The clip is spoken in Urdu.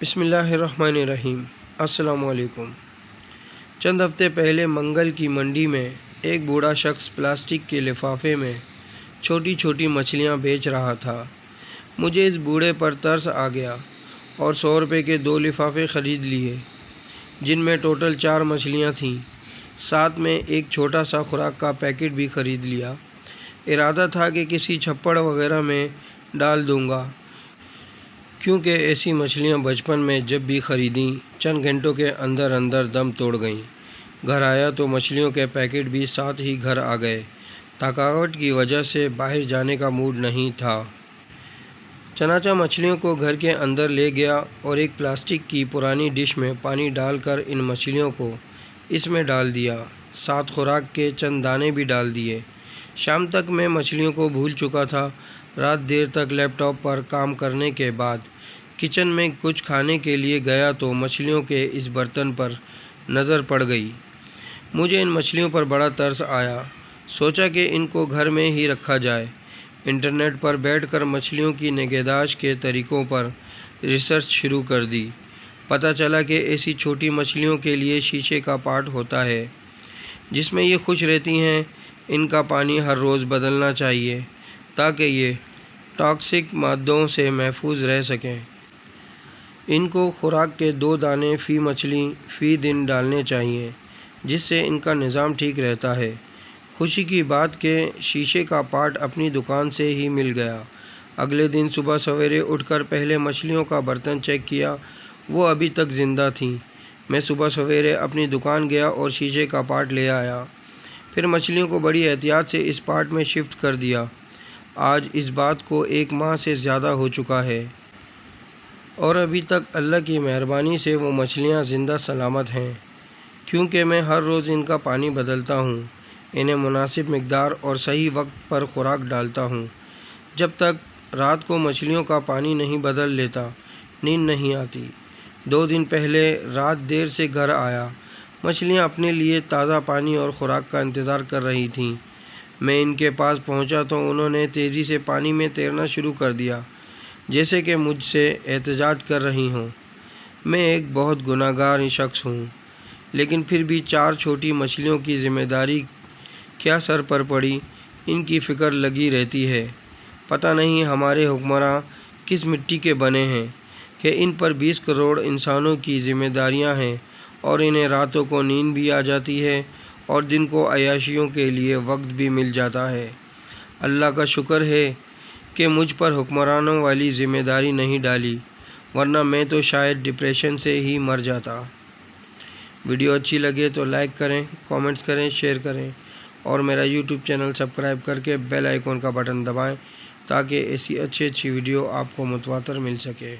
بسم اللہ الرحمن الرحیم۔ السلام علیکم۔ چند ہفتے پہلے منگل کی منڈی میں ایک بوڑھا شخص پلاسٹک کے لفافے میں چھوٹی چھوٹی مچھلیاں بیچ رہا تھا۔ مجھے اس بوڑھے پر ترس آ گیا اور 100 روپے کے 2 لفافے خرید لیے، جن میں ٹوٹل 4 مچھلیاں تھیں۔ ساتھ میں ایک چھوٹا سا خوراک کا پیکٹ بھی خرید لیا۔ ارادہ تھا کہ کسی چھپڑ وغیرہ میں ڈال دوں گا، کیونکہ ایسی مچھلیاں بچپن میں جب بھی خریدیں چند گھنٹوں کے اندر اندر دم توڑ گئیں۔ گھر آیا تو مچھلیوں کے پیکٹ بھی ساتھ ہی گھر آ گئے۔ تھکاوٹ کی وجہ سے باہر جانے کا موڈ نہیں تھا، چنانچہ مچھلیوں کو گھر کے اندر لے گیا اور ایک پلاسٹک کی پرانی ڈش میں پانی ڈال کر ان مچھلیوں کو اس میں ڈال دیا، ساتھ خوراک کے چند دانے بھی ڈال دیے۔ شام تک میں مچھلیوں کو بھول چکا تھا۔ رات دیر تک لیپ ٹاپ پر کام کرنے کے بعد کچن میں کچھ کھانے کے لیے گیا تو مچھلیوں کے اس برتن پر نظر پڑ گئی۔ مجھے ان مچھلیوں پر بڑا ترس آیا۔ سوچا کہ ان کو گھر میں ہی رکھا جائے۔ انٹرنیٹ پر بیٹھ کر مچھلیوں کی نگہداشت کے طریقوں پر ریسرچ شروع کر دی۔ پتہ چلا کہ ایسی چھوٹی مچھلیوں کے لیے شیشے کا پارٹ ہوتا ہے جس میں یہ خوش رہتی ہیں۔ ان کا پانی ہر روز بدلنا چاہیے تاکہ یہ ٹاکسک مادوں سے محفوظ رہ سکیں۔ ان کو خوراک کے 2 دانے فی مچھلی فی دن ڈالنے چاہیے، جس سے ان کا نظام ٹھیک رہتا ہے۔ خوشی کی بات کہ شیشے کا پارٹ اپنی دکان سے ہی مل گیا۔ اگلے دن صبح سویرے اٹھ کر پہلے مچھلیوں کا برتن چیک کیا، وہ ابھی تک زندہ تھیں۔ میں صبح سویرے اپنی دکان گیا اور شیشے کا پارٹ لے آیا، پھر مچھلیوں کو بڑی احتیاط سے اس پارٹ میں شفٹ کر دیا۔ آج اس بات کو 1 ماہ سے زیادہ ہو چکا ہے اور ابھی تک اللہ کی مہربانی سے وہ مچھلیاں زندہ سلامت ہیں، کیونکہ میں ہر روز ان کا پانی بدلتا ہوں، انہیں مناسب مقدار اور صحیح وقت پر خوراک ڈالتا ہوں۔ جب تک رات کو مچھلیوں کا پانی نہیں بدل لیتا نیند نہیں آتی۔ 2 دن پہلے رات دیر سے گھر آیا۔ مچھلیاں اپنے لیے تازہ پانی اور خوراک کا انتظار کر رہی تھیں۔ میں ان کے پاس پہنچا تو انہوں نے تیزی سے پانی میں تیرنا شروع کر دیا، جیسے کہ مجھ سے احتجاج کر رہی ہوں۔ میں ایک بہت گناہ گار شخص ہوں، لیکن پھر بھی 4 چھوٹی مچھلیوں کی ذمہ داری کیا سر پر پڑی، ان کی فکر لگی رہتی ہے۔ پتہ نہیں ہمارے حکمراں کس مٹی کے بنے ہیں کہ ان پر 20 کروڑ انسانوں کی ذمہ داریاں ہیں اور انہیں راتوں کو نیند بھی آ جاتی ہے اور دن کو عیاشیوں کے لیے وقت بھی مل جاتا ہے۔ اللہ کا شکر ہے کہ مجھ پر حکمرانوں والی ذمہ داری نہیں ڈالی، ورنہ میں تو شاید ڈپریشن سے ہی مر جاتا۔ ویڈیو اچھی لگے تو لائک کریں، کامنٹس کریں، شیئر کریں اور میرا یوٹیوب چینل سبسکرائب کر کے بیل آئیکن کا بٹن دبائیں تاکہ ایسی اچھی ویڈیو آپ کو متواتر مل سکے۔